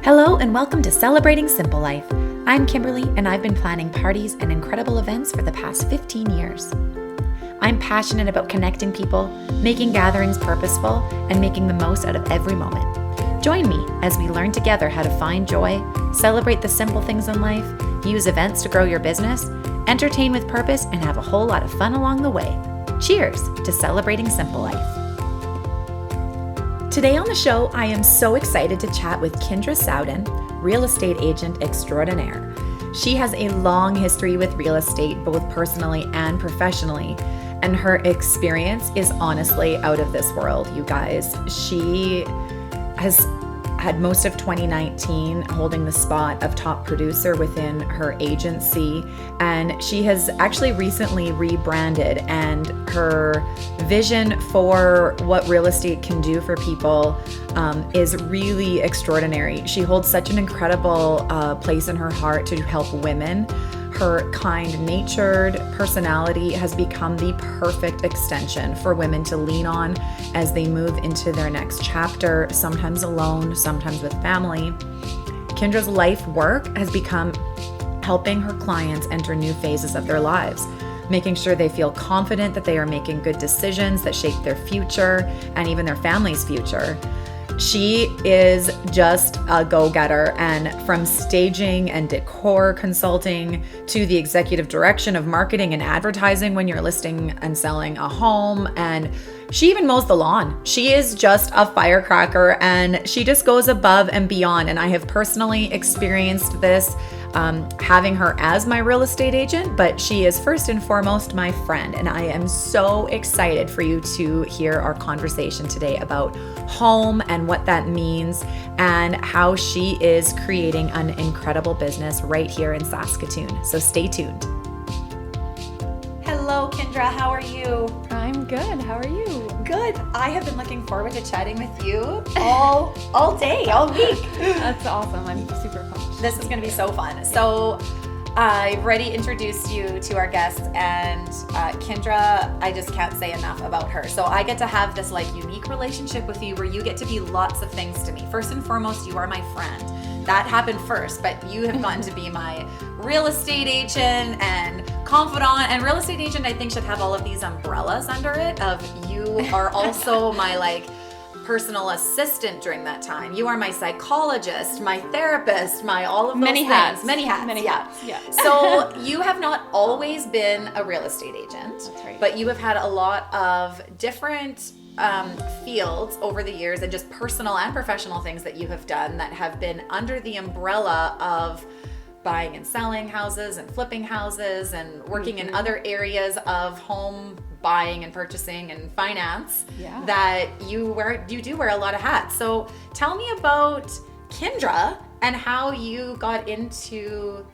Hello and welcome to Celebrating Simple Life. I'm Kimberly and I've been planning parties and incredible events for the past 15 years. I'm passionate about connecting people, making gatherings purposeful, and making the most out of every moment. Join me as we learn together how to find joy, celebrate the simple things in life, use events to grow your business, entertain with purpose, and have a whole lot of fun along the way. Cheers to Celebrating Simple Life. Today on the show, I am so excited to chat with Kindra Sowden, real estate agent extraordinaire. She has a long history with real estate, both personally and professionally, and her experience is honestly out of this world, you guys. She has had most of 2019 holding the spot of top producer within her agency, and she has actually recently rebranded, and her vision for what real estate can do for people is really extraordinary. She holds such an incredible place in her heart to help women. Her kind-natured personality has become the perfect extension for women to lean on as they move into their next chapter, sometimes alone, sometimes with family. Kindra's life work has become helping her clients enter new phases of their lives, making sure they feel confident that they are making good decisions that shape their future and even their family's future. She is just a go-getter, and from staging and decor consulting to the executive direction of marketing and advertising when you're listing and selling a home, and she even mows the lawn. She is just a firecracker, and she just goes above and beyond. And I have personally experienced this having her as my real estate agent, but she is first and foremost my friend. And I am so excited for you to hear our conversation today about home and what that means and how she is creating an incredible business right here in Saskatoon. So stay tuned. Hello, Kindra. How are you? I'm good. How are you? Good. I have been looking forward to chatting with you all day, all week. That's awesome. I'm super pumped. This is going to be so fun. So I've already introduced you to our guest, and Kindra, I just can't say enough about her. So I get to have this unique relationship with you where you get to be lots of things to me. First and foremost, you are my friend. That happened first, but you have gotten to be my real estate agent and confidant. And real estate agent, I think, should have all of these umbrellas under it of you are also my personal assistant during that time. You are my psychologist, my therapist, my all of those Many things. hats. Many hats. Many hats. Yeah. So you have not always been a real estate agent, That's right. but you have had a lot of different fields over the years and just personal and professional things that you have done that have been under the umbrella of buying and selling houses and flipping houses and working in other areas of home buying and purchasing and finance. Yeah. That you do wear a lot of hats. So tell me about Kindra and how you got into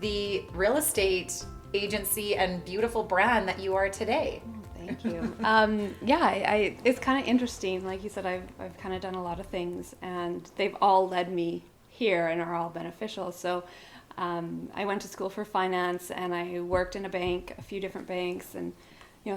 the real estate agency and beautiful brand that you are today. Thank you. It's kind of interesting. Like you said, I've kind of done a lot of things, and they've all led me here and are all beneficial. So I went to school for finance, and I worked in a few different banks, and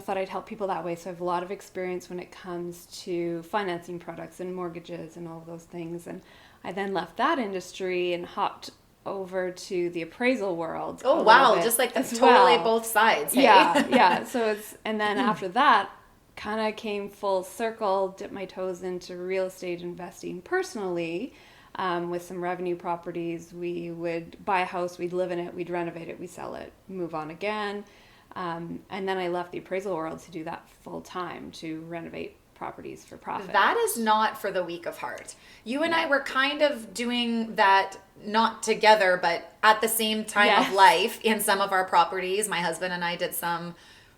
thought I'd help people that way. So I have a lot of experience when it comes to financing products and mortgages and all of those things. And I then left that industry and hopped over to the appraisal world. Oh wow, just totally both sides. Hey? Yeah. So and then after that, kind of came full circle, dipped my toes into real estate investing personally, with some revenue properties. We would buy a house, we'd live in it, we'd renovate it, we'd sell it, move on again. And then I left the appraisal world to do that full time, to renovate properties for profit. That is not for the weak of heart. You and I were kind of doing that, not together, but at the same time of life in some of our properties. My husband and I did some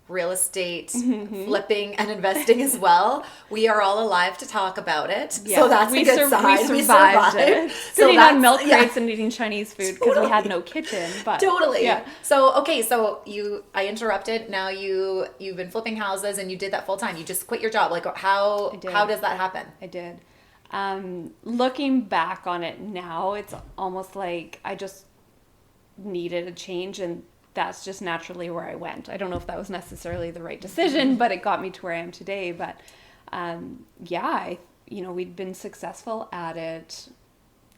real estate flipping and investing as well. We are all alive to talk about it. Yeah. So that's a good sign. We survived it. Sitting on milk crates and eating Chinese food because we had no kitchen. But totally. Yeah. So I interrupted. Now you've been flipping houses and you did that full time. You just quit your job. How does that happen? I did. Looking back on it now, it's almost like I just needed a change, and that's just naturally where I went. I don't know if that was necessarily the right decision, but it got me to where I am today. But we'd been successful at it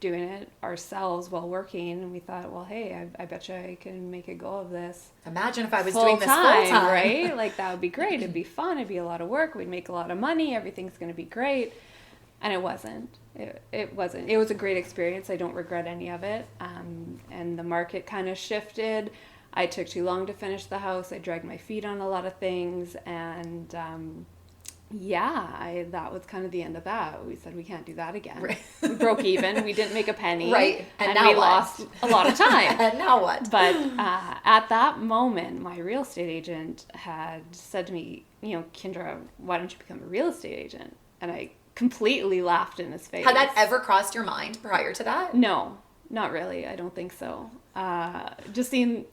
doing it ourselves while working, and we thought, well, hey, I bet you I can make a go of this. Imagine if I was doing this full time, right? Like, that would be great. It'd be fun. It'd be a lot of work. We'd make a lot of money. Everything's going to be great. And it wasn't. It wasn't. It was a great experience. I don't regret any of it. And the market kind of shifted. I took too long to finish the house. I dragged my feet on a lot of things, and that was kind of the end of that. We said we can't do that again. Right. We broke even. We didn't make a penny. Right. And now we lost a lot of time. And now what? But at that moment, my real estate agent had said to me, Kindra, why don't you become a real estate agent? And I completely laughed in his face. Had that ever crossed your mind prior to that? No, not really. I don't think so. Just seeing,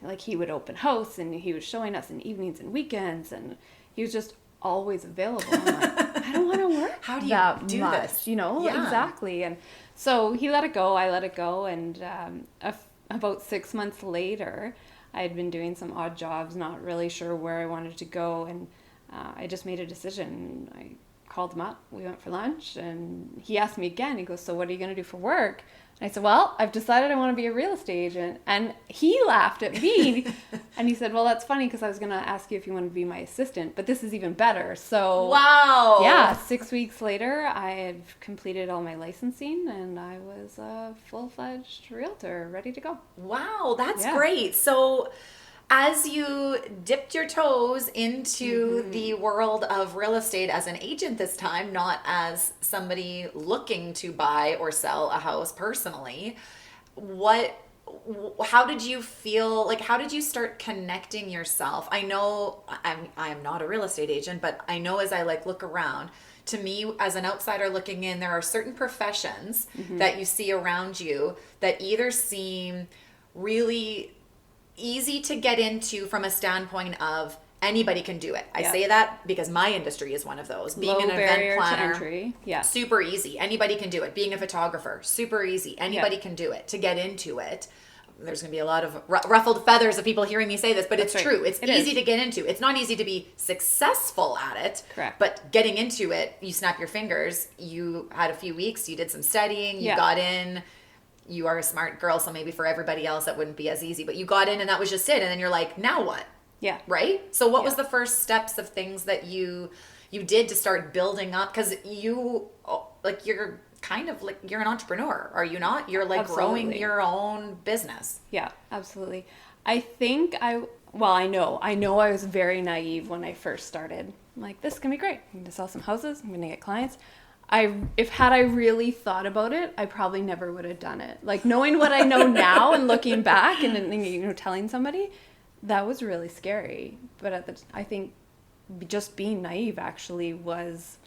like, he would open house, and he was showing us in evenings and weekends, and he was just always available. I'm like, I don't want to work. How do you do this? Yeah. Exactly. And so he let it go. I let it go. And about 6 months later, I had been doing some odd jobs, not really sure where I wanted to go. And I just made a decision. I called him up. We went for lunch, and he asked me again. He goes, so what are you going to do for work? And I said, well, I've decided I want to be a real estate agent. And he laughed at me. And he said, well, that's funny, because I was going to ask you if you wanted to be my assistant, but this is even better. So wow. Yeah, 6 weeks later, I had completed all my licensing, and I was a full-fledged realtor ready to go. Wow, that's great. So as you dipped your toes into the world of real estate as an agent this time, not as somebody looking to buy or sell a house personally, how did you feel? Like, how did you start connecting yourself? I know I'm not a real estate agent, but I know as I look around, to me, as an outsider looking in, there are certain professions that you see around you that either seem really easy to get into from a standpoint of anybody can do it. I say that because my industry is one of those. Being an event planner, super easy. Anybody can do it. Being a photographer, super easy. Anybody can do it. To get into it, there's going to be a lot of ruffled feathers of people hearing me say this, but it's true. It's easy to get into. It's not easy to be successful at it. Correct. But getting into it, you snap your fingers. You had a few weeks. You did some studying. You got in. You are a smart girl, so maybe for everybody else that wouldn't be as easy. But you got in, and that was just it. And then you're like, now what? Yeah. Right? So what was the first steps of things that you did to start building up? Because you're kind of you're an entrepreneur, are you not? You're growing your own business. Yeah, absolutely. I think I know I was very naive when I first started. I'm like, this is going to be great. I'm going to sell some houses. I'm going to get clients. Had I really thought about it, I probably never would have done it. Like, knowing what I know now and looking back and telling somebody, that was really scary. But I think just being naive actually was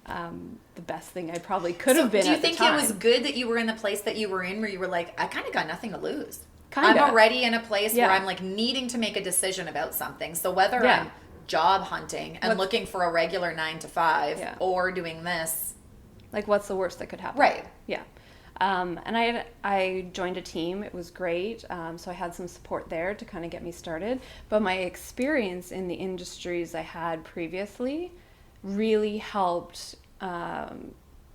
the best thing I probably could have been. Do you at the think time. it was good that you were in the place that you were in, where you were like, I kind of got nothing to lose? Kinda. I'm already in a place where I'm needing to make a decision about something. So whether I'm job hunting and looking for a regular 9 to 5 or doing this. Like, what's the worst that could happen? Right. Yeah. And I joined a team. It was great. So I had some support there to kind of get me started. But my experience in the industries I had previously really helped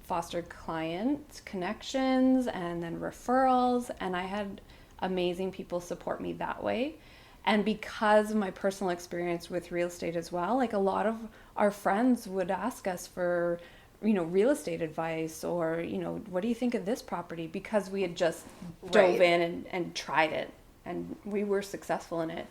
foster client connections and then referrals. And I had amazing people support me that way. And because of my personal experience with real estate as well, like, a lot of our friends would ask us for real estate advice, or, what do you think of this property? Because we had just dove in and tried it, and we were successful in it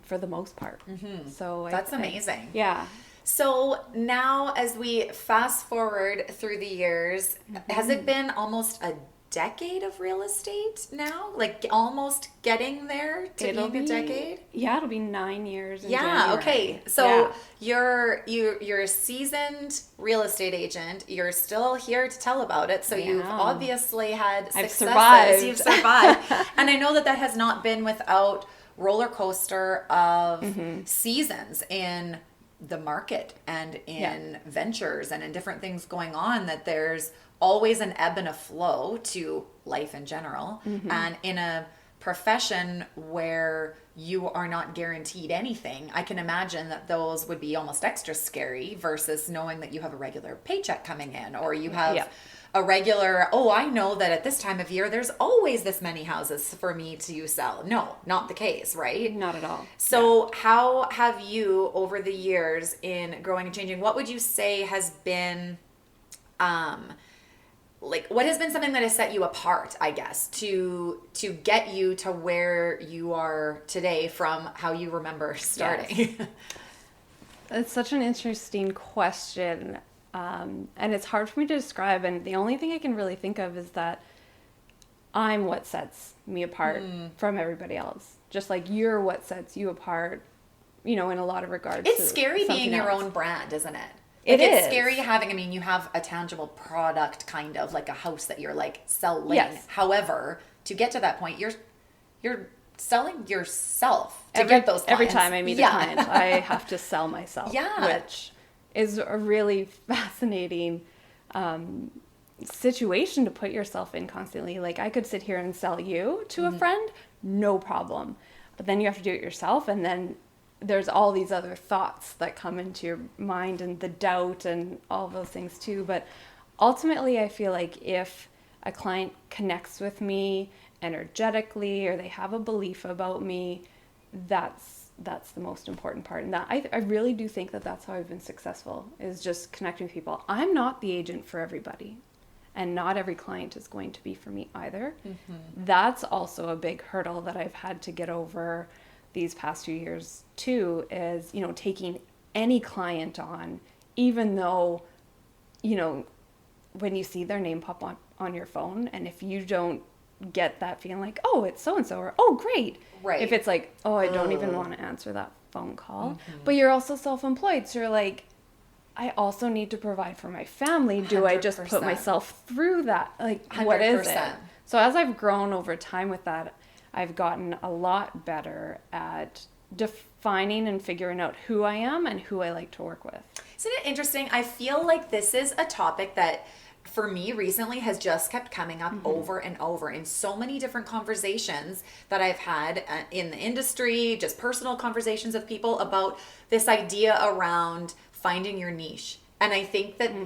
for the most part. So that's amazing. Yeah. So now, as we fast forward through the years, has it been almost a decade of real estate now? Like, almost getting there to being a decade? Yeah, it'll be 9 years in January. January. Okay. So you're a seasoned real estate agent. You're still here to tell about it. So you've obviously had successes. You've survived. And I know that has not been without roller coaster of seasons in the market and in ventures and in different things going on, that there's always an ebb and a flow to life in general. And in a profession where you are not guaranteed anything, I can imagine that those would be almost extra scary versus knowing that you have a regular paycheck coming in, or you have a regular, oh, I know that at this time of year, there's always this many houses for me to sell. No, not the case, right? Not at all. So how have you, over the years in growing and changing, what would you say has been, like, what has been something that has set you apart, I guess, to get you to where you are today from how you remember starting? Yes. It's such an interesting question. And it's hard for me to describe. And the only thing I can really think of is that I'm what sets me apart from everybody else. Just like you're what sets you apart, in a lot of regards. It's scary being your own brand, isn't it? Like it's scary having, you have a tangible product, kind of like a house that you're like selling. Yes. However, to get to that point, you're selling yourself to get those clients. Every time I meet a client, I have to sell myself. Yeah. Which is a really fascinating situation to put yourself in constantly. Like, I could sit here and sell you to a friend, no problem. But then you have to do it yourself, and then there's all these other thoughts that come into your mind, and the doubt and all those things too. But ultimately, I feel like if a client connects with me energetically, or they have a belief about me, that's the most important part. And that I really do think that that's how I've been successful, is just connecting with people. I'm not the agent for everybody, and not every client is going to be for me either. That's also a big hurdle that I've had to get over these past few years too, is, taking any client on, even though, when you see their name pop on your phone, and if you don't get that feeling like, oh, it's so-and-so, or, oh, great. Right. If it's like, oh, I don't even want to answer that phone call. But you're also self-employed. So you're like, I also need to provide for my family. Do 100%. I just put myself through that? Like, 100%. What is it? So as I've grown over time with that, I've gotten a lot better at defining and figuring out who I am and who I like to work with. Isn't it interesting? I feel like this is a topic that for me recently has just kept coming up over and over in so many different conversations that I've had in the industry, just personal conversations with people about this idea around finding your niche. And I think that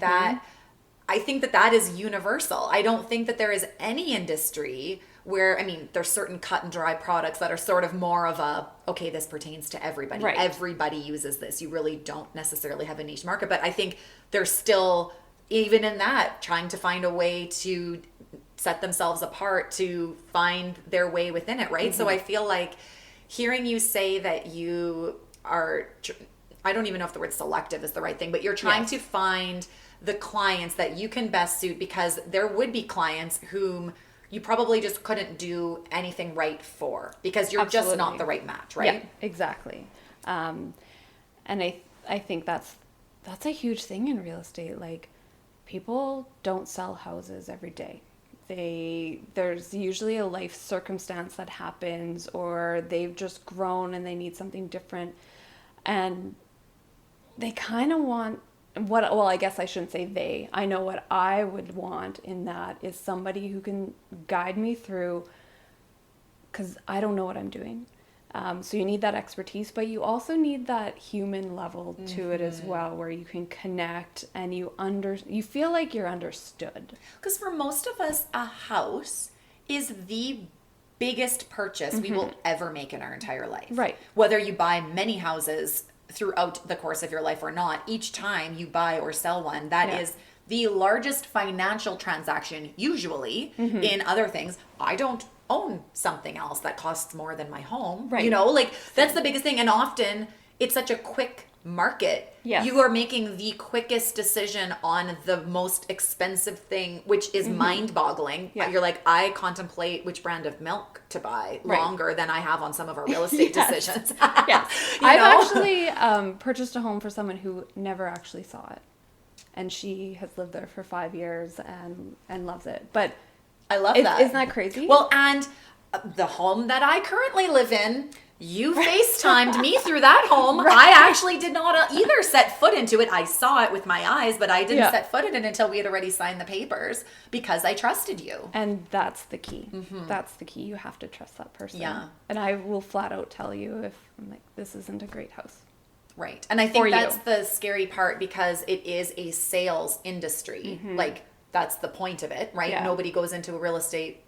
that is universal. I don't think that there is any industry where, there's certain cut and dry products that are sort of more of a, okay, this pertains to everybody. Right. Everybody uses this. You really don't necessarily have a niche market. But I think there's still, even in that, trying to find a way to set themselves apart, to find their way within it, right? So I feel like hearing you say that you are, I don't even know if the word selective is the right thing, but you're trying to find the clients that you can best suit, because there would be clients whom you probably just couldn't do anything right for, because you're just not the right match, right? Yeah, exactly. And I think that's a huge thing in real estate. Like, people don't sell houses every day. There's usually a life circumstance that happens, or they've just grown and they need something different, and they kind of want I guess I shouldn't say they. I know what I would want in that is somebody who can guide me through, because I don't know what I'm doing. So you need that expertise, but you also need that human level to it as well, where you can connect and you feel like you're understood. Because for most of us, a house is the biggest purchase we will ever make in our entire life. Right. Whether you buy many houses throughout the course of your life or not, each time you buy or sell one, that is the largest financial transaction usually. In other things, I don't own something else that costs more than my home. Right. That's the biggest thing. And often it's such a quick market. Yes. You are making the quickest decision on the most expensive thing, which is mind-boggling. Yeah. You're like, I contemplate which brand of milk to buy longer than I have on some of our real estate decisions. Yes. I've actually purchased a home for someone who never actually saw it. And she has lived there for 5 years and loves it. But I love that. Isn't that crazy? Well, and the home that I currently live in, you FaceTimed me through that home. Right. I actually did not either set foot into it. I saw it with my eyes, but I didn't set foot in it until we had already signed the papers, because I trusted you. And that's the key. That's the key. You have to trust that person. Yeah. And I will flat out tell you if I'm like, this isn't a great house. Right. And I think that's the scary part, because it is a sales industry. Like, that's the point of it, right? Yeah. Nobody goes into a real estate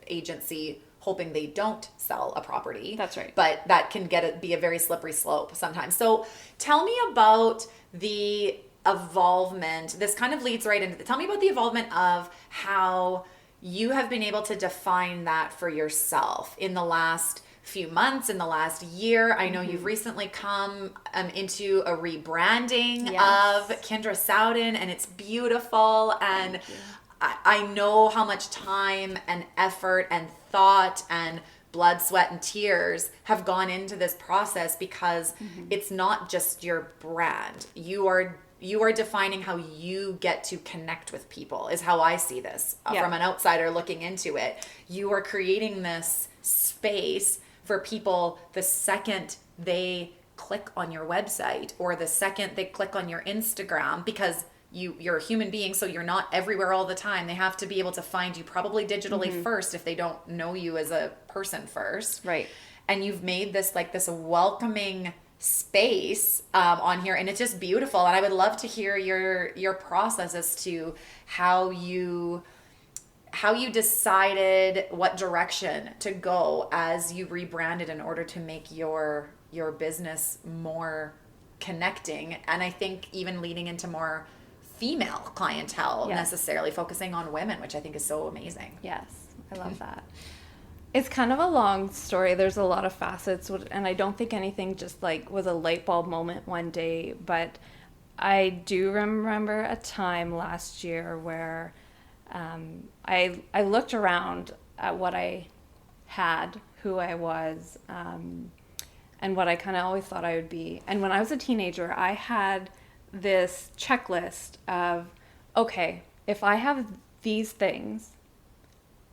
agency hoping they don't sell a property. That's right. But that can be a very slippery slope sometimes. So tell me about the evolvement. This kind of leads right into tell me about the evolvement of how you have been able to define that for yourself in the last few months, in the last year. I know you've recently come into a rebranding Yes. of Kindra Sowden, and it's beautiful. And I know how much time and effort and thought and blood, sweat, and tears have gone into this process, because it's not just your brand. You are defining how you get to connect with people, is how I see this from an outsider looking into it. You are creating this space for people the second they click on your website or the second they click on your Instagram, because you're a human being, so you're not everywhere all the time. They have to be able to find you probably digitally first if they don't know you as a person first. Right. And you've made this welcoming space on here, and it's just beautiful. And I would love to hear your process as to how you decided what direction to go as you rebranded in order to make your business more connecting, and I think even leading into more female clientele, necessarily focusing on women, which I think is so amazing. Yes, I love that. It's kind of a long story. There's a lot of facets, and I don't think anything just like was a light bulb moment one day, but I do remember a time last year where I looked around at what I had, who I was, and what I kind of always thought I would be. And when I was a teenager, I had this checklist of, okay, if I have these things,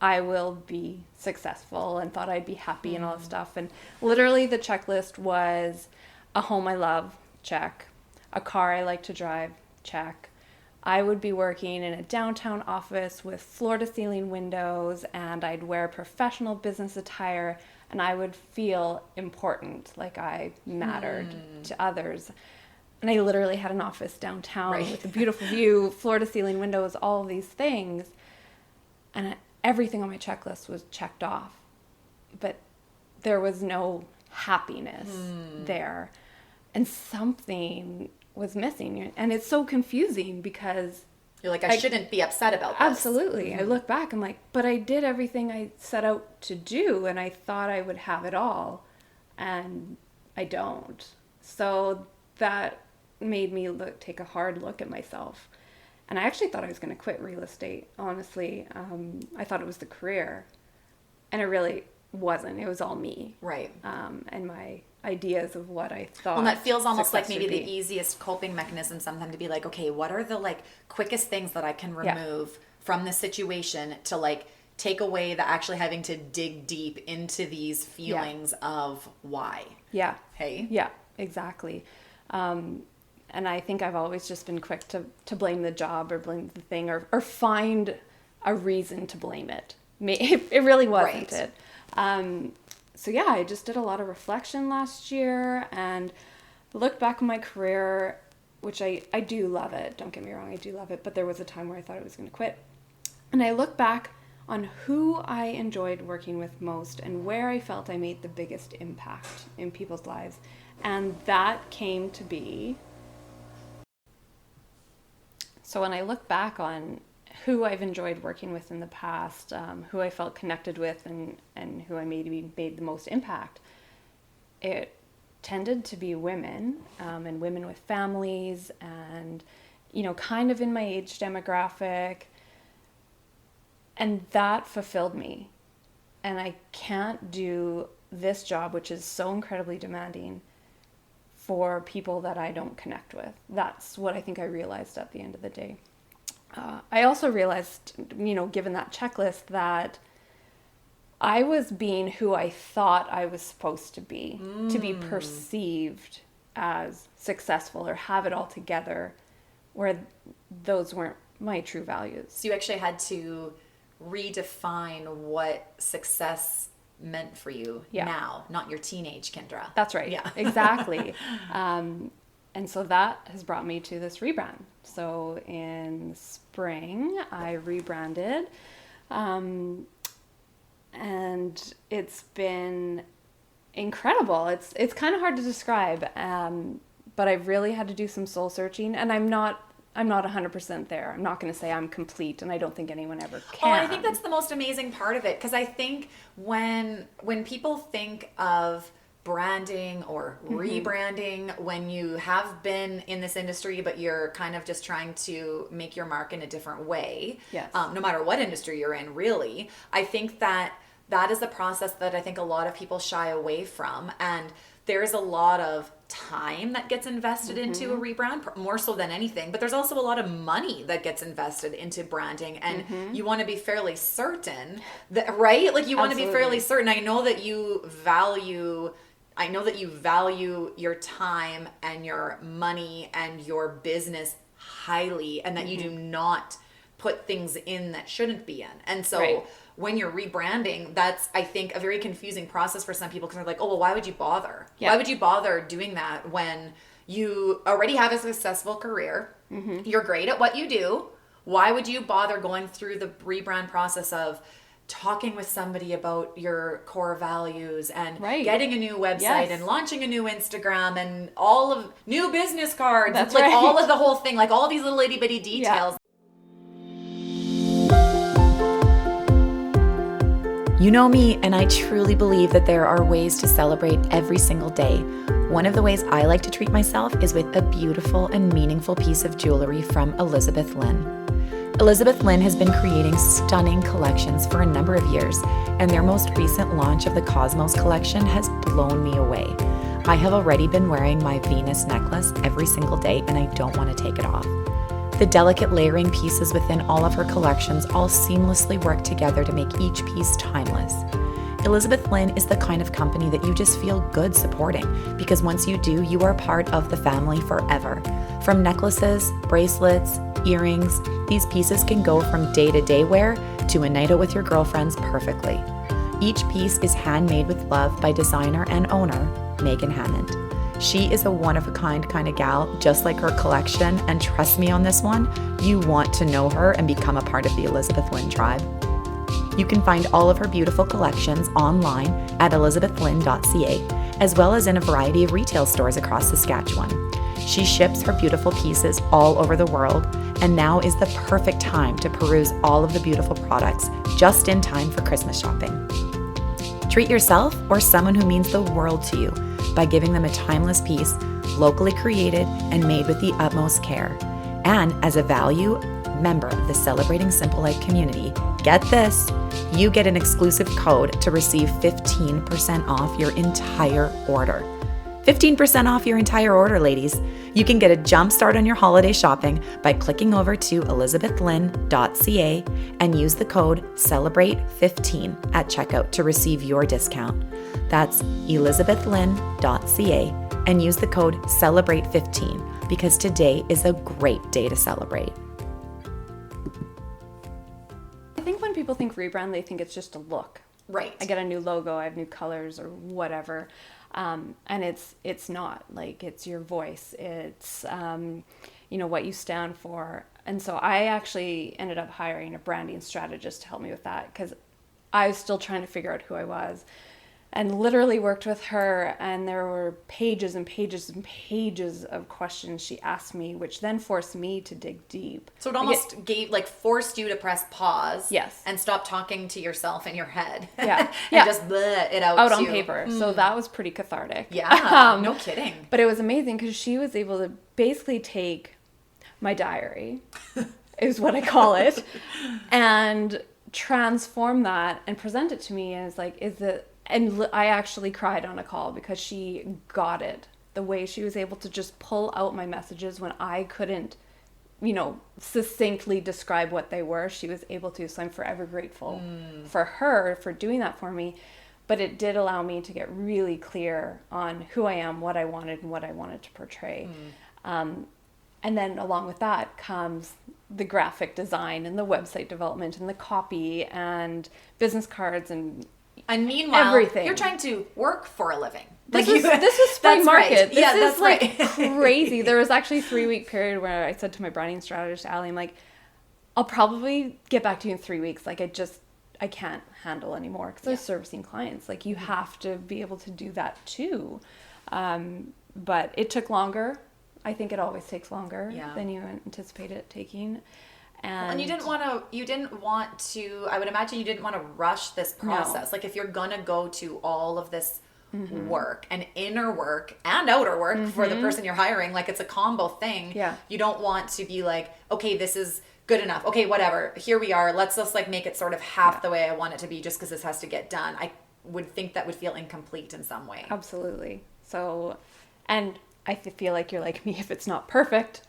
I will be successful, and thought I'd be happy and all that stuff. And literally the checklist was a home I love, check. A car I like to drive, check. I would be working in a downtown office with floor-to-ceiling windows, and I'd wear professional business attire, and I would feel important, like I mattered to others. And I literally had an office downtown with a beautiful view, floor-to-ceiling windows, all of these things. And everything on my checklist was checked off. But there was no happiness there. And something was missing. And it's so confusing because you're like, I shouldn't be upset about this. Absolutely. I look back, I'm like, but I did everything I set out to do, and I thought I would have it all, and I don't. So that made me take a hard look at myself. And I actually thought I was going to quit real estate, honestly. I thought it was the career, and it really wasn't. It was all me. Right. And my ideas of what I thought. Well, that feels almost like maybe the easiest coping mechanism sometimes, to be like, okay, what are the quickest things that I can remove from this situation to take away the actually having to dig deep into these feelings of why. Yeah. Hey? Yeah, exactly. And I think I've always just been quick to blame the job or blame the thing or find a reason to blame it. It really wasn't it. So yeah, I just did a lot of reflection last year and looked back on my career, which I do love it. Don't get me wrong, I do love it. But there was a time where I thought I was going to quit. And I look back on who I enjoyed working with most and where I felt I made the biggest impact in people's lives. And that came to be... So when I look back on who I've enjoyed working with in the past, who I felt connected with and who I maybe made the most impact, it tended to be women, and women with families and, kind of in my age demographic. And that fulfilled me. And I can't do this job, which is so incredibly demanding, for people that I don't connect with. That's what I think I realized at the end of the day. I also realized, given that checklist, that I was being who I thought I was supposed to be perceived as successful or have it all together, where those weren't my true values. So you actually had to redefine what success meant for you now, not your teenage Kindra. That's right. Yeah. Exactly. And so that has brought me to this rebrand. So in spring, I rebranded. And it's been incredible. It's kind of hard to describe. But I've really had to do some soul searching, and I'm not 100% there. I'm not going to say I'm complete, and I don't think anyone ever can. Oh, I think that's the most amazing part of it, because I think when people think of branding or rebranding, when you have been in this industry but you're kind of just trying to make your mark in a different way, yes. No matter what industry you're in, really, I think that is the process that I think a lot of people shy away from. And there's a lot of time that gets invested into a rebrand, more so than anything, but there's also a lot of money that gets invested into branding, and you want to be fairly certain that, right? Like, you want to be fairly certain. I know that you value your time and your money and your business highly, and that you do not put things in that shouldn't be in. And so when you're rebranding, that's, I think, a very confusing process for some people, because they're like, oh, well, why would you bother? Yeah. Why would you bother doing that when you already have a successful career? You're great at what you do. Why would you bother going through the rebrand process of talking with somebody about your core values and getting a new website and launching a new Instagram and all of new business cards? That's like all of the whole thing, like all these little itty bitty details. You know me, and I truly believe that there are ways to celebrate every single day. One of the ways I like to treat myself is with a beautiful and meaningful piece of jewelry from Elizabeth Lynn. Elizabeth Lynn has been creating stunning collections for a number of years, and their most recent launch of the Cosmos collection has blown me away. I have already been wearing my Venus necklace every single day, and I don't want to take it off. The delicate layering pieces within all of her collections all seamlessly work together to make each piece timeless. Elizabeth Lynn is the kind of company that you just feel good supporting, because once you do, you are part of the family forever. From necklaces, bracelets, earrings, these pieces can go from day-to-day wear to a night out with your girlfriends perfectly. Each piece is handmade with love by designer and owner Megan Hammond. She is a one-of-a-kind kind of gal, just like her collection, and trust me on this one, you want to know her and become a part of the Elizabeth Lynn tribe. You can find all of her beautiful collections online at elizabethlynn.ca, as well as in a variety of retail stores across Saskatchewan. She ships her beautiful pieces all over the world, and now is the perfect time to peruse all of the beautiful products just in time for Christmas shopping. Treat yourself or someone who means the world to you by giving them a timeless piece, locally created and made with the utmost care. And as a value member of the Celebrating Simple Life community, get this, you get an exclusive code to receive 15% off your entire order. 15% off your entire order, ladies. You can get a jump start on your holiday shopping by clicking over to elizabethlynn.ca and use the code CELEBRATE15 at checkout to receive your discount. That's elizabethlynn.ca and use the code CELEBRATE15 because today is a great day to celebrate. I think when people think rebrand, they think it's just a look. Right. I get a new logo, I have new colors or whatever. And it's not, like, it's your voice, it's, what you stand for. And so I actually ended up hiring a branding strategist to help me with that, because I was still trying to figure out who I was, and literally worked with her. And there were pages and pages and pages of questions she asked me, which then forced me to dig deep. So it almost forced you to press pause. Yes. And stop talking to yourself in your head. Yeah. And just bleh it out on paper. So that was pretty cathartic. Yeah. No kidding. But it was amazing because she was able to basically take my diary, is what I call it, and transform that and present it to me as like, and I actually cried on a call because she got it. The way she was able to just pull out my messages when I couldn't, succinctly describe what they were, she was able to. So I'm forever grateful for her for doing that for me. But it did allow me to get really clear on who I am, what I wanted, and what I wanted to portray. And then along with that comes the graphic design and the website development and the copy and business cards and And meanwhile, everything. You're trying to work for a living. This was spring market. Right. This is like crazy. There was actually a 3-week period where I said to my branding strategist, Allie, I'm like, I'll probably get back to you in 3 weeks. Like I can't handle anymore because I was servicing clients. Like you have to be able to do that too. But it took longer. I think it always takes longer than you anticipate it taking. And you didn't want to, I would imagine you didn't want to rush this process. No. Like if you're going to go to all of this work and inner work and outer work for the person you're hiring, like it's a combo thing. Yeah. You don't want to be like, okay, this is good enough. Okay, whatever. Here we are. Let's just like make it sort of half the way I want it to be just because this has to get done. I would think that would feel incomplete in some way. Absolutely. So, and I feel like you're like me. If it's not perfect,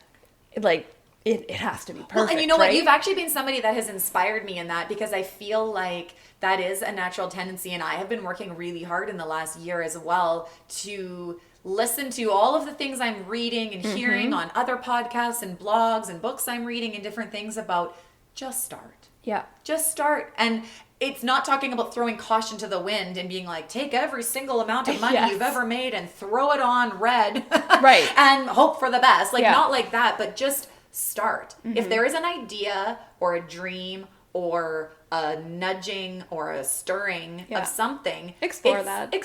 it has to be perfect. Well, and you know right? what? You've actually been somebody that has inspired me in that because I feel like that is a natural tendency. And I have been working really hard in the last year as well to listen to all of the things I'm reading and hearing on other podcasts and blogs and books I'm reading and different things about just start. Yeah. Just start. And it's not talking about throwing caution to the wind and being like, take every single amount of money you've ever made and throw it on red. Right. And hope for the best. Like not like that, but just start. If there is an idea or a dream or a nudging or a stirring of something, explore that. Yep.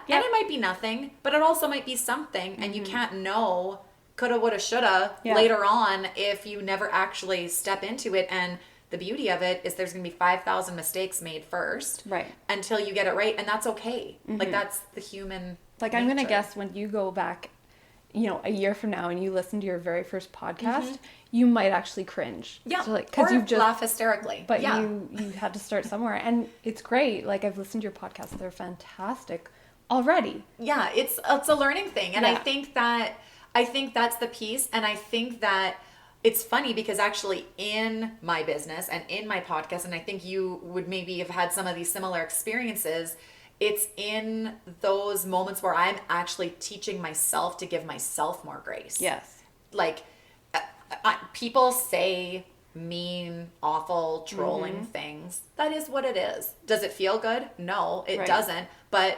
And it might be nothing, but it also might be something, and you can't know coulda, woulda, shoulda later on if you never actually step into it. And the beauty of it is there's going to be 5,000 mistakes made first, right, until you get it right, and that's okay. Like that's the human like nature. I'm going to guess when you go back, a year from now and you listen to your very first podcast, you might actually cringe. Yeah. So or you've just laugh hysterically. But you had to start somewhere, and it's great. Like I've listened to your podcasts. They're fantastic already. Yeah. It's a learning thing. And I think that's the piece. And I think that it's funny because actually in my business and in my podcast, and I think you would maybe have had some of these similar experiences, it's in those moments where I'm actually teaching myself to give myself more grace. Yes. Like people say mean, awful, trolling things. That is what it is. Does it feel good? No, it doesn't. But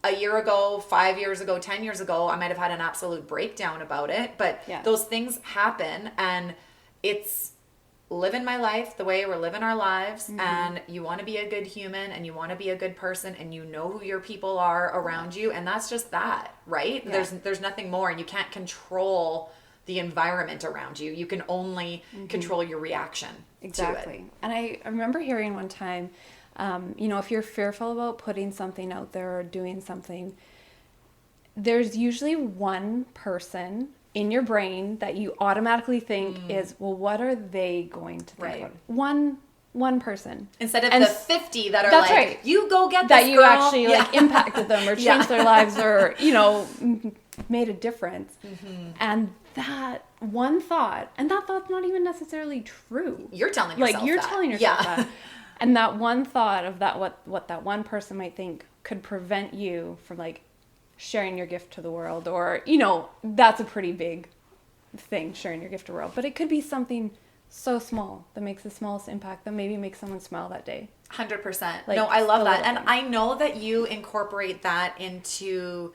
a year ago, 5 years ago, 10 years ago, I might have had an absolute breakdown about it. But those things happen, and it's living my life the way we're living our lives. And you want to be a good human, and you want to be a good person, and you know who your people are around you, and that's just that, right? There's nothing more, and you can't control the environment around you. You can only control your reaction to it. And I remember hearing one time, if you're fearful about putting something out there or doing something, there's usually one person in your brain that you automatically think is, well, what are they going to think about it? One person. Instead of the 50 that are like, right, you go get this that you girl. actually like impacted them or changed their lives or, made a difference. And that one thought, and that thought's not even necessarily true. You're telling yourself like, you're that. telling yourself that. And that one thought of that, what that one person might think could prevent you from like sharing your gift to the world, or, that's a pretty big thing, sharing your gift to the world. But it could be something so small that makes the smallest impact that maybe makes someone smile that day. 100%. Like, no, I love that. thing. And I know that you incorporate that into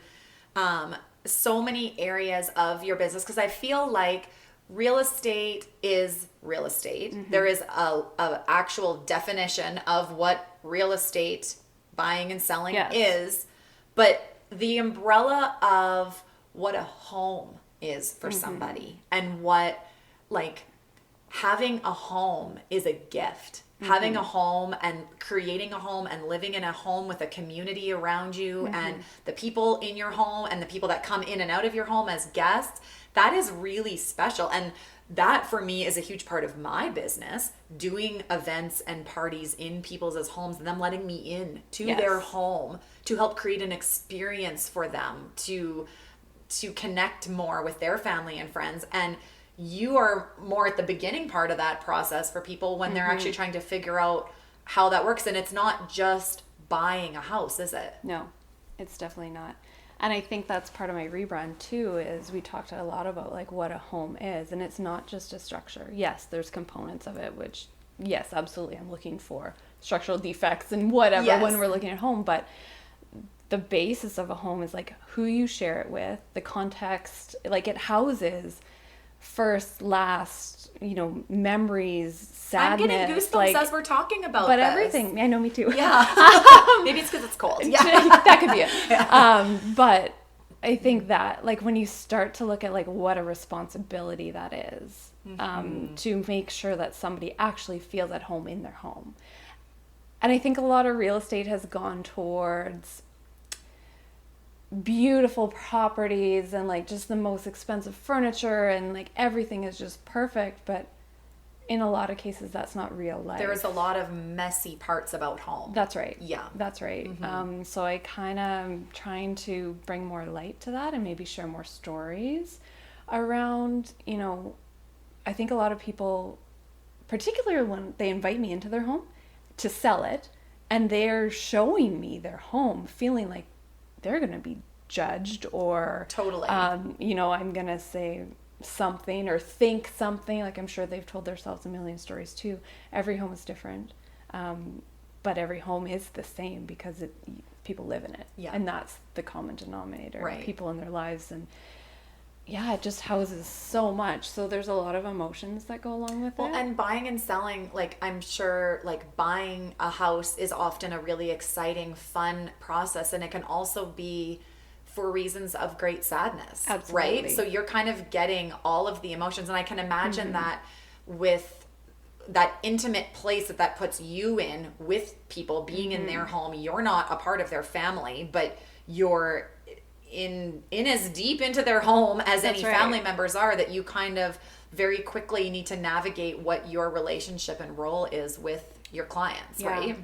so many areas of your business, because I feel like real estate is real estate. There is a actual definition of what real estate buying and selling is, but the umbrella of what a home is for somebody, and what, like, having a home is a gift. Having a home and creating a home and living in a home with a community around you and the people in your home and the people that come in and out of your home as guests, that is really special. And that for me is a huge part of my business, doing events and parties in people's homes, and them letting me in to their home to help create an experience for them to connect more with their family and friends. And you are more at the beginning part of that process for people when they're actually trying to figure out how that works. And it's not just buying a house, is it? No, it's definitely not. And I think that's part of my rebrand too, is we talked a lot about like what a home is, and it's not just a structure. Yes, there's components of it, which yes, absolutely, I'm looking for structural defects and whatever Yes. when we're looking at home, but the basis of a home is like who you share it with, the context, like it houses first, last, memories, sadness. I'm getting goosebumps as we're talking about but this. Everything. I know, me too. Yeah. Maybe it's because it's cold. Yeah. That could be it. Yeah. But I think that like when you start to look at like what a responsibility that is, to make sure that somebody actually feels at home in their home. And I think a lot of real estate has gone towards beautiful properties and like just the most expensive furniture and like everything is just perfect, but in a lot of cases that's not real life. There is a lot of messy parts about home. That's right. Yeah. That's right. So I kind of am trying to bring more light to that and maybe share more stories around, I think a lot of people, particularly when they invite me into their home to sell it and they're showing me their home, feeling like they're going to be judged or totally, I'm going to say something or think something. Like I'm sure they've told themselves a million stories too. Every home is different, but every home is the same because people live in it. Yeah. And that's the common denominator. Right. People in their lives. And yeah, it just houses so much. So there's a lot of emotions that go along with it. Well, and buying and selling, like I'm sure like buying a house is often a really exciting, fun process. And it can also be for reasons of great sadness. Absolutely. Right? So you're kind of getting all of the emotions. And I can imagine that with that intimate place that puts you in with people being in their home, you're not a part of their family, but you're in as deep into their home as That's any right. family members are, that you kind of very quickly need to navigate what your relationship and role is with your clients, right?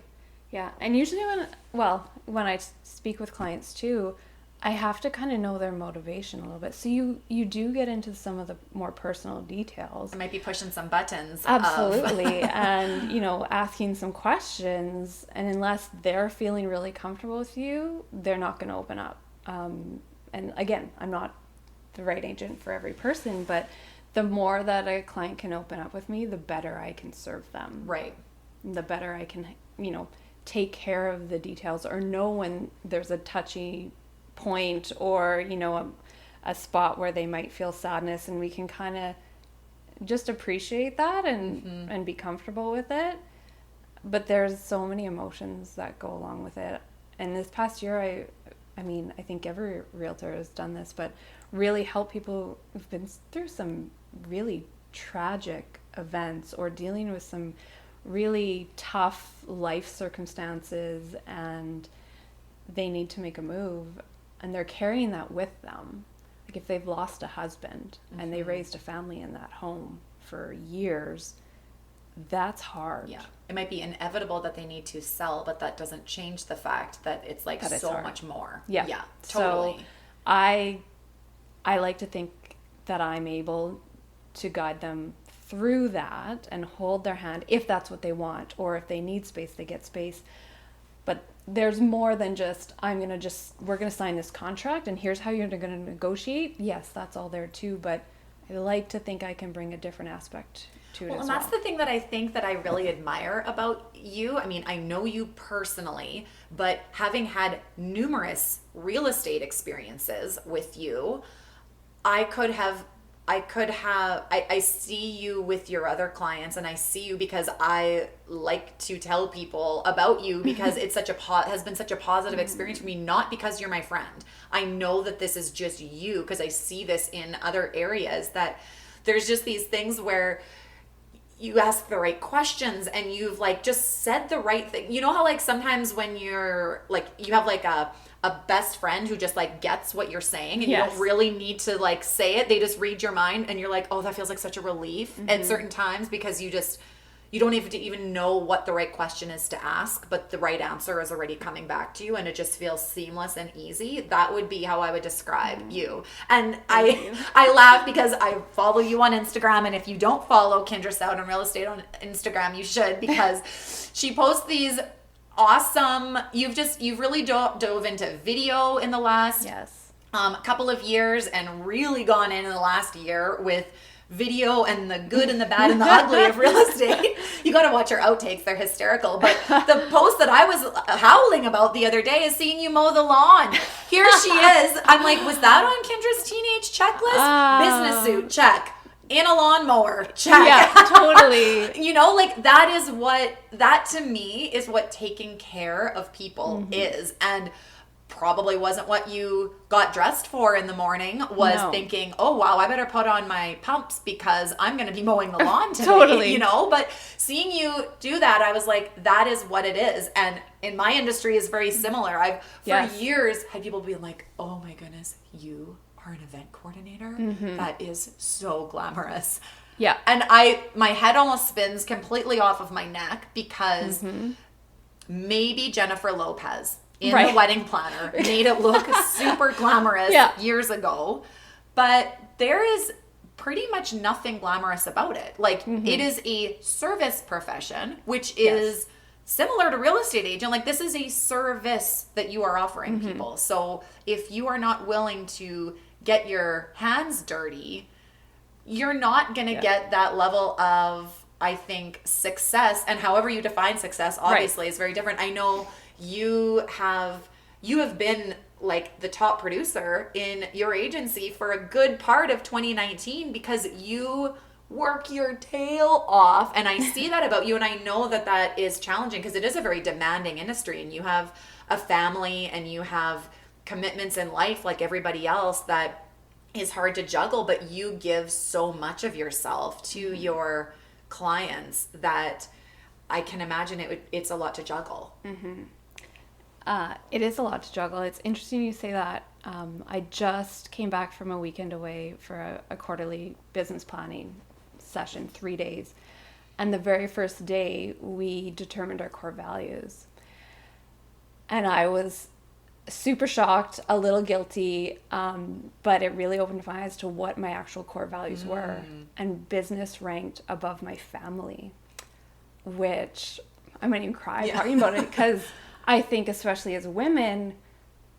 Yeah. And usually when I speak with clients too, I have to kind of know their motivation a little bit. So you do get into some of the more personal details. I might be pushing some buttons. Absolutely. And, asking some questions. And unless they're feeling really comfortable with you, they're not going to open up. And again, I'm not the right agent for every person, but the more that a client can open up with me, the better I can serve them. Right. The better I can, take care of the details or know when there's a touchy point or, a spot where they might feel sadness, and we can kind of just appreciate that and be comfortable with it. But there's so many emotions that go along with it. And this past year, I think every realtor has done this, but really help people who've been through some really tragic events or dealing with some really tough life circumstances, and they need to make a move, and they're carrying that with them. Like if they've lost a husband and they raised a family in that home for years, that's hard. Yeah. It might be inevitable that they need to sell, but that doesn't change the fact that it's like That it's so hard. much more. Yeah. Yeah. Totally. So I like to think that I'm able to guide them through that and hold their hand if that's what they want, or if they need space, they get space. But there's more than just, we're going to sign this contract and here's how you're going to negotiate. Yes, that's all there too. But I like to think I can bring a different aspect to it as well. And that's the thing that I think that I really admire about you. I mean, I know you personally, but having had numerous real estate experiences with you, I see you with your other clients, and I see you because I like to tell people about you because it's has been such a positive experience for me, not because you're my friend. I know that this is just you because I see this in other areas, that there's just these things where you ask the right questions and you've like just said the right thing. You know how like sometimes when you're like, you have like a best friend who just like gets what you're saying and Yes. you don't really need to like say it. They just read your mind and you're like, oh, that feels like such a relief at certain times, because you don't even know what the right question is to ask, but the right answer is already coming back to you and it just feels seamless and easy. That would be how I would describe you. And I laugh because I follow you on Instagram, and if you don't follow Kindra Sowden Real Estate on Instagram, you should, because she posts these awesome, you've really dove into video in the last Yes. couple of years, and really gone in the last year with video and the good and the bad and the ugly of real estate. You got to watch her outtakes. They're hysterical. But the post that I was howling about the other day is seeing you mow the lawn. Here she is. I'm like, was that on Kindra's teenage checklist? Business suit, check. In a lawnmower, check. Yeah, totally. You know, like that to me is what taking care of people is. And probably wasn't what you got dressed for in the morning, was thinking, oh wow, I better put on my pumps because I'm going to be mowing the lawn today. Totally. You know, but seeing you do that, I was like, that is what it is. And in my industry is very similar. I've for years had people being like, oh my goodness, you are an event coordinator? That is so glamorous. Yeah. And my head almost spins completely off of my neck because maybe Jennifer Lopez in the wedding planner made it look super glamorous years ago, but there is pretty much nothing glamorous about it. Like it is a service profession, which is similar to real estate agent. Like this is a service that you are offering people. So if you are not willing to get your hands dirty, you're not going to get that level of, I think, success. And however you define success, obviously, is very different. I know you have been like the top producer in your agency for a good part of 2019 because you work your tail off. And I see that about you. And I know that is challenging because it is a very demanding industry and you have a family and you have commitments in life like everybody else that is hard to juggle, but you give so much of yourself to your clients that I can imagine it's a lot to juggle. It is a lot to juggle. It's interesting you say that. I just came back from a weekend away for a quarterly business planning session, 3 days. And the very first day, we determined our core values. And I was super shocked, a little guilty, but it really opened my eyes to what my actual core values were. And business ranked above my family, which I might even cry talking about it because I think, especially as women,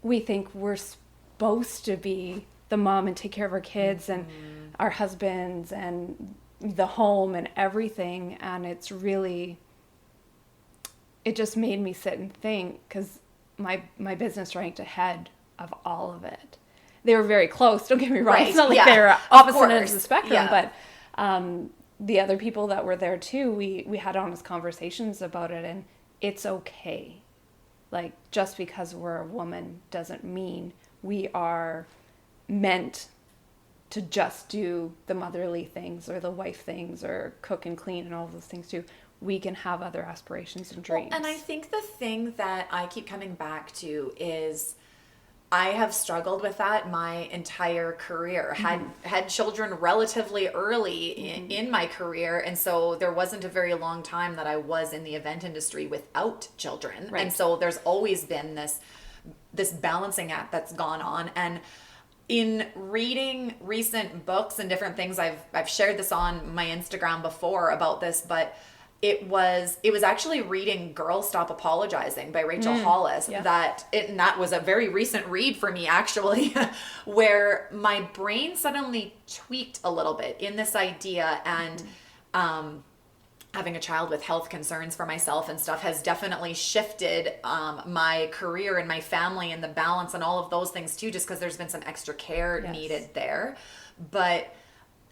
we think we're supposed to be the mom and take care of our kids and our husbands and the home and everything. And it just made me sit and think because my business ranked ahead of all of it. They were very close, don't get me wrong. It's not like they were opposite ends of the spectrum, but the other people that were there too, we had honest conversations about it, and it's okay. Like, just because we're a woman doesn't mean we are meant to just do the motherly things or the wife things or cook and clean and all of those things too. We can have other aspirations and dreams. Well, and I think the thing that I keep coming back to is I have struggled with that my entire career. Had children relatively early in my career, and so there wasn't a very long time that I was in the event industry without children. Right. And so there's always been this balancing act that's gone on. And in reading recent books and different things, I've shared this on my Instagram before about this, but it was actually reading Girl Stop Apologizing by Rachel Hollis that was a very recent read for me actually, where my brain suddenly tweaked a little bit in this idea, and having a child with health concerns for myself and stuff has definitely shifted my career and my family and the balance and all of those things too, just because there's been some extra care needed there. But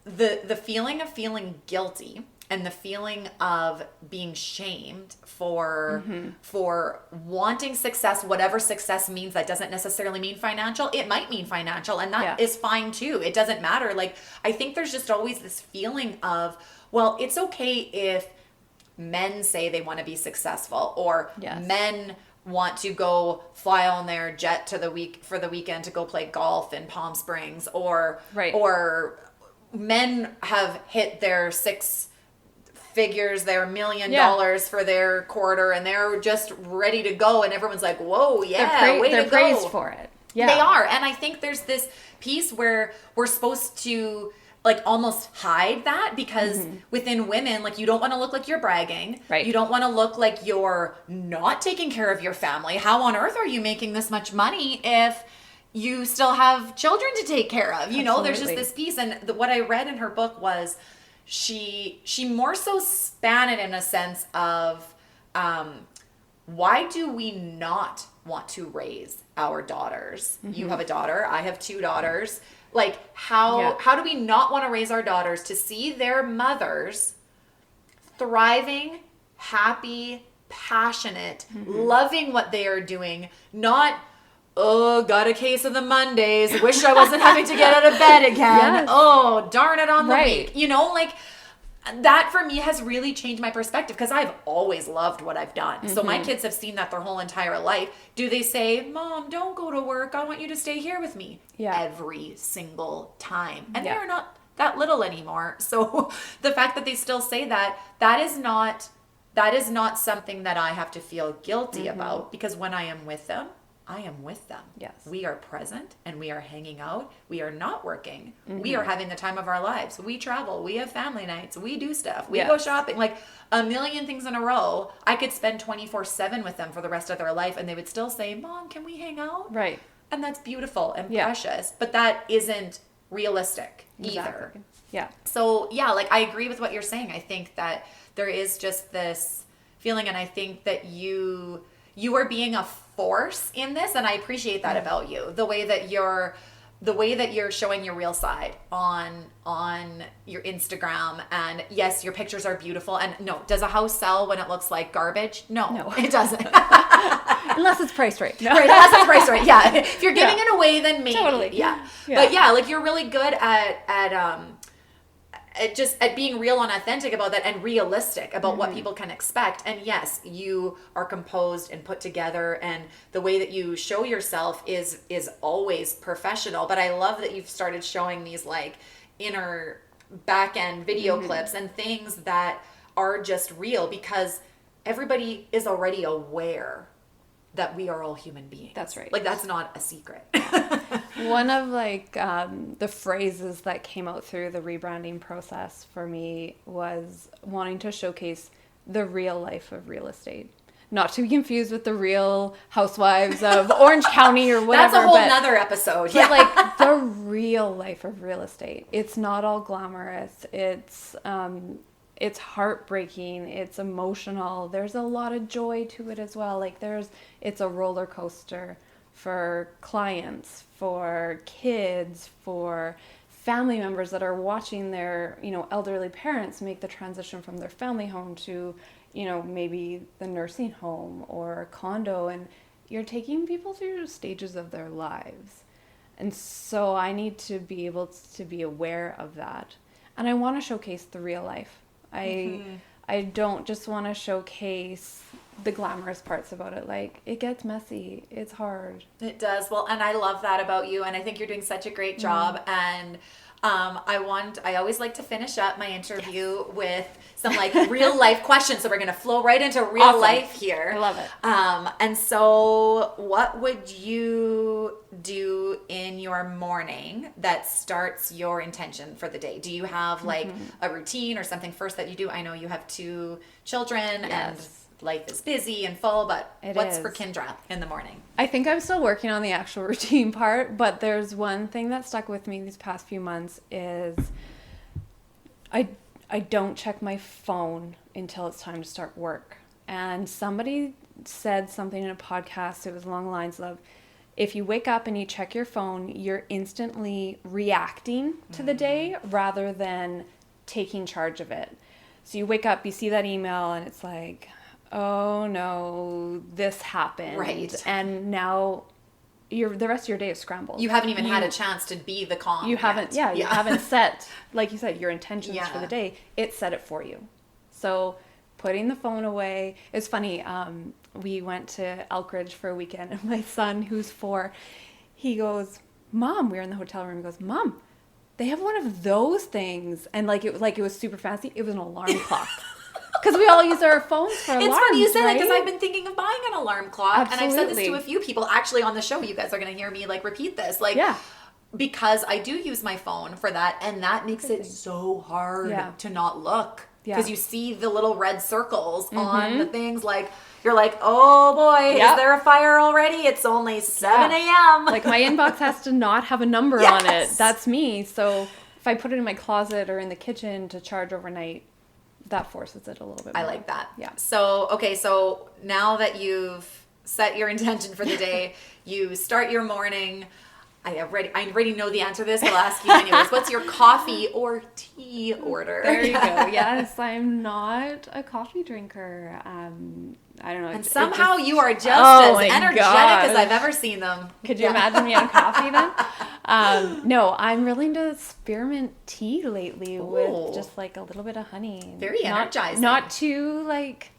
the feeling of feeling guilty and the feeling of being shamed for wanting success, whatever success means, that doesn't necessarily mean financial. It might mean financial, and that is fine too. It doesn't matter. Like, I think there's just always this feeling of, well, it's okay if men say they want to be successful, or men want to go fly on their jet for the weekend to go play golf in Palm Springs, or men have hit their six figures, their $1 million for their quarter, and they're just ready to go, and everyone's like, whoa, they're praised for it. They are. And I think there's this piece where we're supposed to like almost hide that, because within women, like, you don't want to look like you're bragging. Right. You don't want to look like you're not taking care of your family. How on earth are you making this much money if you still have children to take care of. You know, there's just Absolutely. this piece. And what I read in her book was she more so span it in a sense of why do we not want to raise our daughters? You have a daughter, I have two daughters. Like how do we not want to raise our daughters to see their mothers thriving, happy, passionate, loving what they are doing, not, oh, got a case of the Mondays, wish I wasn't having to get out of bed again. Yes. Oh, darn it on the Right. week. You know, like that for me has really changed my perspective because I've always loved what I've done. So my kids have seen that their whole entire life. Do they say, Mom, don't go to work. I want you to stay here with me. Yeah. Every single time. And Yeah. they're not that little anymore. So the fact that they still say that is not something that I have to feel guilty about, because when I am with them, I am with them. Yes. We are present and we are hanging out. We are not working. We are having the time of our lives. We travel. We have family nights. We do stuff. We go Yes. shopping. Like a million things in a row. I could spend 24/7 with them for the rest of their life and they would still say, Mom, can we hang out? Right. And that's beautiful and Yeah. precious. But that isn't realistic either. Exactly. Yeah. So yeah, like I agree with what you're saying. I think that there is just this feeling, and I think that you are being a force in this, and I appreciate that about you. The way that you're showing your real side on your Instagram, and yes, your pictures are beautiful. And no, does a house sell when it looks like garbage? No. It doesn't. Unless it's priced right. No. Right, that's the price right. Yeah. If you're giving it away, then maybe. Totally. Yeah. Yeah. But yeah, like you're really good at being real and authentic about that and realistic about what people can expect. And yes, you are composed and put together, and the way that you show yourself is always professional. But I love that you've started showing these like inner back end video clips and things that are just real, because everybody is already aware that we are all human beings. That's right. Like that's not a secret. One of like the phrases that came out through the rebranding process for me was wanting to showcase the real life of real estate. Not to be confused with the Real Housewives of Orange County or whatever. That's a whole nother episode. But like the real life of real estate. It's not all glamorous. It's heartbreaking. It's emotional. There's a lot of joy to it as well. Like it's a roller coaster for clients, for kids, for family members that are watching their, elderly parents make the transition from their family home to, maybe the nursing home or a condo, and you're taking people through stages of their lives. And so I need to be able to be aware of that. And I want to showcase the real life. I don't just want to showcase the glamorous parts about it. Like, it gets messy. It's hard. It does. Well, and I love that about you, and I think you're doing such a great job. And I always like to finish up my interview with some like real life questions. So we're going to flow right into real life here. I love it. And so what would you do in your morning that starts your intention for the day? Do you have like a routine or something first that you do? I know you have 2 children and life is busy and full, but what's for Kindra in the morning? I think I'm still working on the actual routine part, but there's one thing that stuck with me these past few months is I don't check my phone until it's time to start work. And somebody said something in a podcast, it was along the lines of, if you wake up and you check your phone, you're instantly reacting to the day rather than taking charge of it. So you wake up, you see that email, and it's like, oh no, this happened. Right. And now the rest of your day is scrambled. You haven't even had a chance to be the calm. You haven't, yet. you haven't set, like you said, your intentions for the day. It set it for you. So putting the phone away. It's funny, we went to Elkridge for a weekend, and my son, who's 4, he goes, Mom, we were in the hotel room, he goes, Mom, they have one of those things. And like it was super fancy. It was an alarm clock. Because we all use our phones for alarms. It's funny you say right? that, because I've been thinking of buying an alarm clock. Absolutely. And I've said this to a few people actually on the show. You guys are going to hear me like repeat this. Like, Yeah. Because I do use my phone for that, and that makes it so hard to not look. Because you see the little red circles on the things, like, you're like, oh boy, is there a fire already? It's only 7 a.m. Like, my inbox has to not have a number on it. That's me. So if I put it in my closet or in the kitchen to charge overnight, that forces it a little bit more. I like that. Yeah. So, okay, so now that you've set your intention for the day, you start your morning. I already know the answer to this. I'll ask you anyways. What's your coffee or tea order? There you go. Yes, I'm not a coffee drinker. I don't know. And somehow you are just as energetic as I've ever seen them. Could you imagine me on coffee then? No, I'm really into spearmint tea lately with just like a little bit of honey. Very energizing. Not too like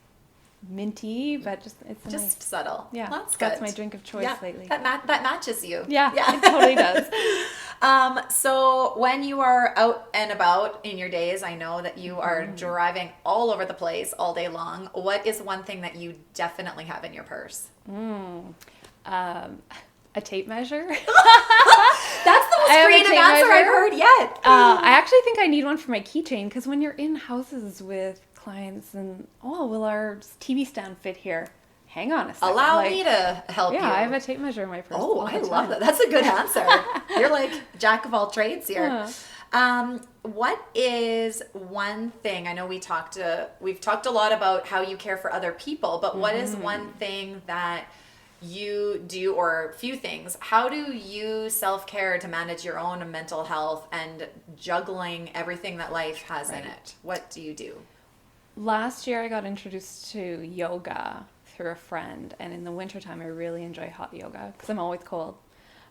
minty, but it's just nice. Subtle. Yeah, that's good. That's my drink of choice lately. That matches you. Yeah, it totally does. So when you are out and about in your days, I know that you are driving all over the place all day long. What is one thing that you definitely have in your purse? A tape measure. That's the most creative answer I've heard yet. I actually think I need one for my keychain, because when you're in houses with clients and, will our TV stand fit here? Hang on a second. Allow me to help you. Yeah, I have a tape measure in my purse. Oh, I love that. That's a good answer. You're like jack of all trades here. What is one thing, I know we've talked a lot about how you care for other people, but what is one thing that you do, or a few things, how do you self-care to manage your own mental health and juggling everything that life has in it? What do you do? Last year I got introduced to yoga through a friend, and in the wintertime I really enjoy hot yoga because I'm always cold.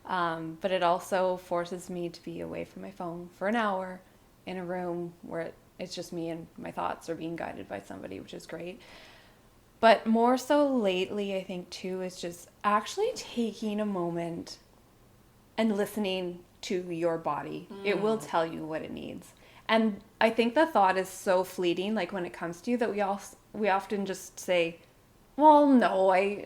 But it also forces me to be away from my phone for an hour in a room where it's just me and my thoughts are being guided by somebody, which is great. But more so lately, I think, too, is just actually taking a moment and listening to your body. It will tell you what it needs. And I think the thought is so fleeting, like when it comes to you, that we often just say, well, no, we're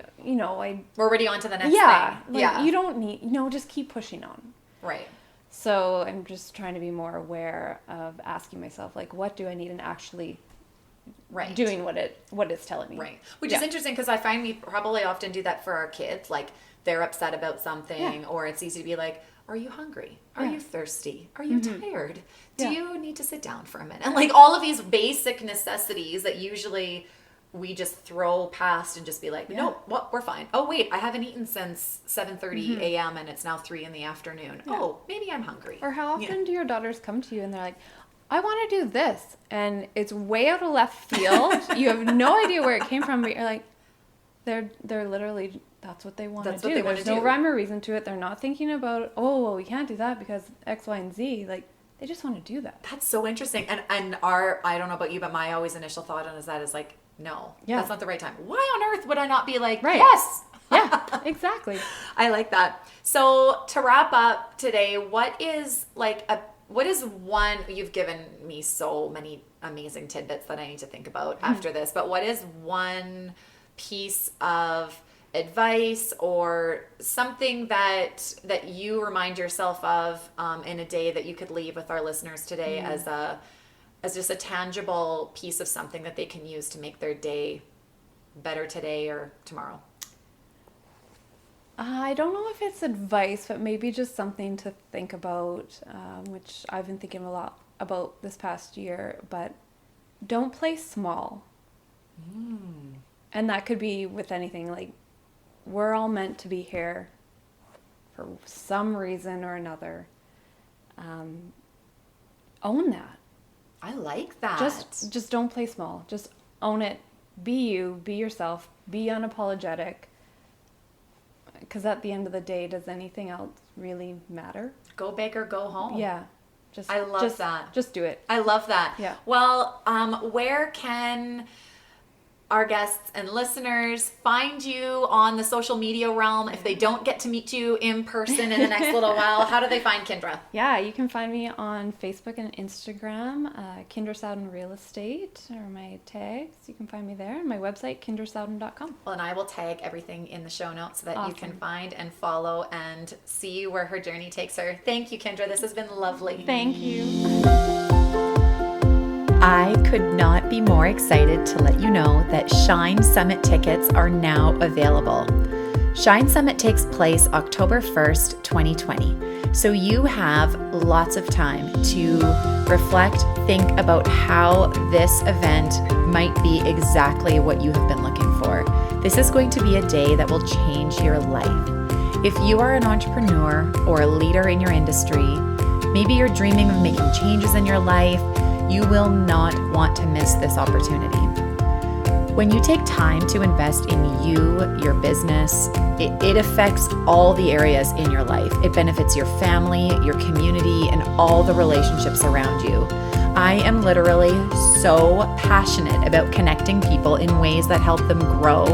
already on to the next thing. Like, you don't need, just keep pushing on. Right. So I'm just trying to be more aware of asking myself, like, what do I need, and actually doing what it's telling me. Right. Which is interesting, because I find we probably often do that for our kids. Like, they're upset about something, or it's easy to be like, are you hungry? Are you thirsty? Are you tired? Do you need to sit down for a minute? And like all of these basic necessities that usually we just throw past and just be like, no, we're fine. Oh, wait, I haven't eaten since 7:30 a.m. and it's now 3 p.m. Yeah. Oh, maybe I'm hungry. Or how often do your daughters come to you and they're like, I want to do this, and it's way out of left field. You have no idea where it came from, but you're like, they're literally, that's what they want to do. There's no rhyme or reason to it. They're not thinking about, we can't do that because X, Y, and Z. Like, they just want to do that. That's so interesting. And I don't know about you, but my always initial thought on that is like, no, that's not the right time. Why on earth would I not be like, yes? Yeah, exactly. I like that. So to wrap up today, what is one, you've given me so many amazing tidbits that I need to think about after this, but what is one piece of advice or something that you remind yourself of in a day that you could leave with our listeners today as just a tangible piece of something that they can use to make their day better today or tomorrow? I don't know if it's advice, but maybe just something to think about, which I've been thinking a lot about this past year, but don't play small. And that could be with anything. Like, we're all meant to be here for some reason or another. Own that. I like that. Just don't play small. Just own it. Be you. Be yourself. Be unapologetic. Because at the end of the day, does anything else really matter? Go big or go home. Yeah. I love that. Just do it. I love that. Yeah. Well, where can our guests and listeners find you on the social media realm if they don't get to meet you in person in the next little while? How do they find Kindra? Yeah, you can find me on Facebook and Instagram, Kindra Sowden Real Estate, or my tags. You can find me there, and my website, kindrasowden.com. Well, and I will tag everything in the show notes so that you can find and follow and see where her journey takes her. Thank you, Kindra. This has been lovely. Thank you. I could not be more excited to let you know that Shine Summit tickets are now available. Shine Summit takes place October 1st, 2020. So you have lots of time to reflect, think about how this event might be exactly what you have been looking for. This is going to be a day that will change your life. If you are an entrepreneur or a leader in your industry, maybe you're dreaming of making changes in your life, you will not want to miss this opportunity. When you take time to invest in you, your business, it affects all the areas in your life. It benefits your family, your community, and all the relationships around you. I am literally so passionate about connecting people in ways that help them grow,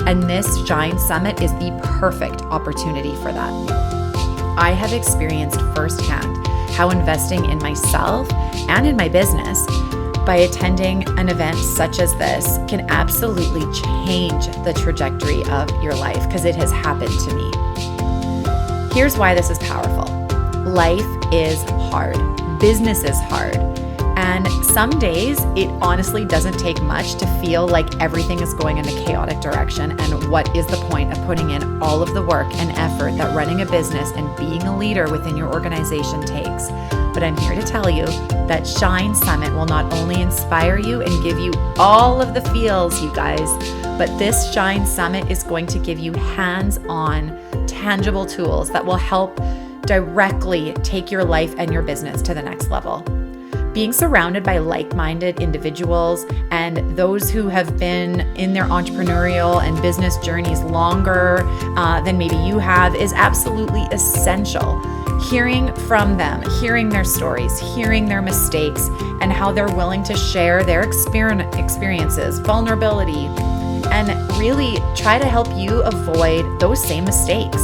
and this Shine Summit is the perfect opportunity for that. I have experienced firsthand how investing in myself and in my business by attending an event such as this can absolutely change the trajectory of your life, because it has happened to me. Here's why this is powerful. Life is hard. Business is hard. And some days it honestly doesn't take much to feel like everything is going in a chaotic direction. And what is the point of putting in all of the work and effort that running a business and being a leader within your organization takes? But I'm here to tell you that Shine Summit will not only inspire you and give you all of the feels, you guys, but this Shine Summit is going to give you hands-on, tangible tools that will help directly take your life and your business to the next level. Being surrounded by like-minded individuals and those who have been in their entrepreneurial and business journeys longer than maybe you have is absolutely essential. Hearing from them, hearing their stories, hearing their mistakes, and how they're willing to share their experiences, vulnerability, and really try to help you avoid those same mistakes.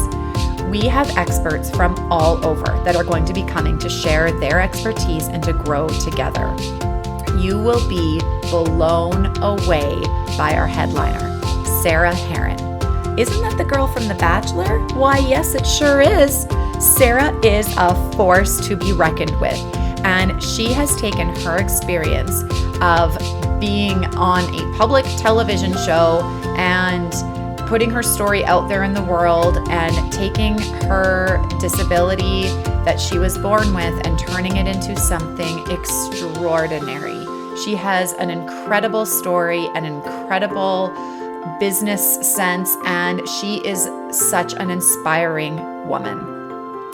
We have experts from all over that are going to be coming to share their expertise and to grow together. You will be blown away by our headliner, Sarah Heron. Isn't that the girl from The Bachelor? Why, yes, it sure is. Sarah is a force to be reckoned with, and she has taken her experience of being on a public television show and putting her story out there in the world and taking her disability that she was born with and turning it into something extraordinary. She has an incredible story, an incredible business sense, and she is such an inspiring woman.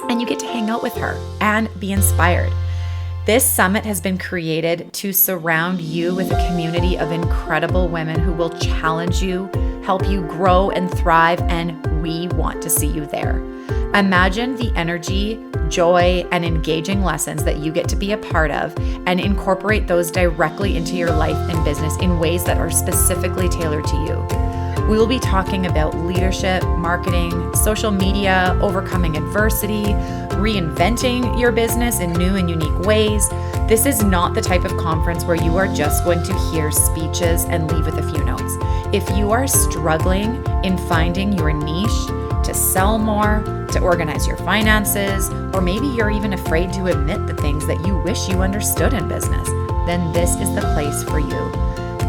And you get to hang out with her and be inspired. This summit has been created to surround you with a community of incredible women who will challenge you, help you grow and thrive, and we want to see you there. Imagine the energy, joy, and engaging lessons that you get to be a part of and incorporate those directly into your life and business in ways that are specifically tailored to you. We will be talking about leadership, marketing, social media, overcoming adversity, reinventing your business in new and unique ways. This is not the type of conference where you are just going to hear speeches and leave with a few notes. If you are struggling in finding your niche, to sell more, to organize your finances, or maybe you're even afraid to admit the things that you wish you understood in business, then this is the place for you.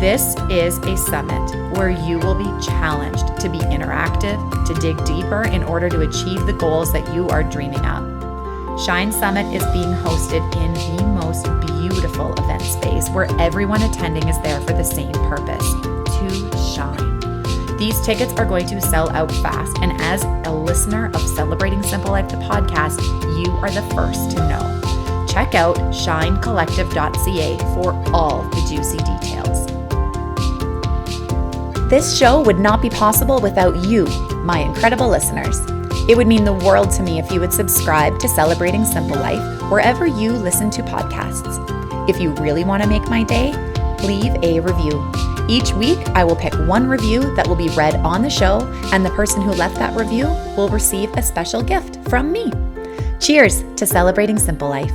This is a summit where you will be challenged to be interactive, to dig deeper in order to achieve the goals that you are dreaming of. Shine Summit is being hosted in the most beautiful event space where everyone attending is there for the same purpose, to shine. These tickets are going to sell out fast, and as a listener of Celebrating Simple Life, the podcast, you are the first to know. Check out shinecollective.ca for all the juicy details. This show would not be possible without you, my incredible listeners. It would mean the world to me if you would subscribe to Celebrating Simple Life wherever you listen to podcasts. If you really want to make my day, leave a review. Each week, I will pick one review that will be read on the show, and the person who left that review will receive a special gift from me. Cheers to Celebrating Simple Life.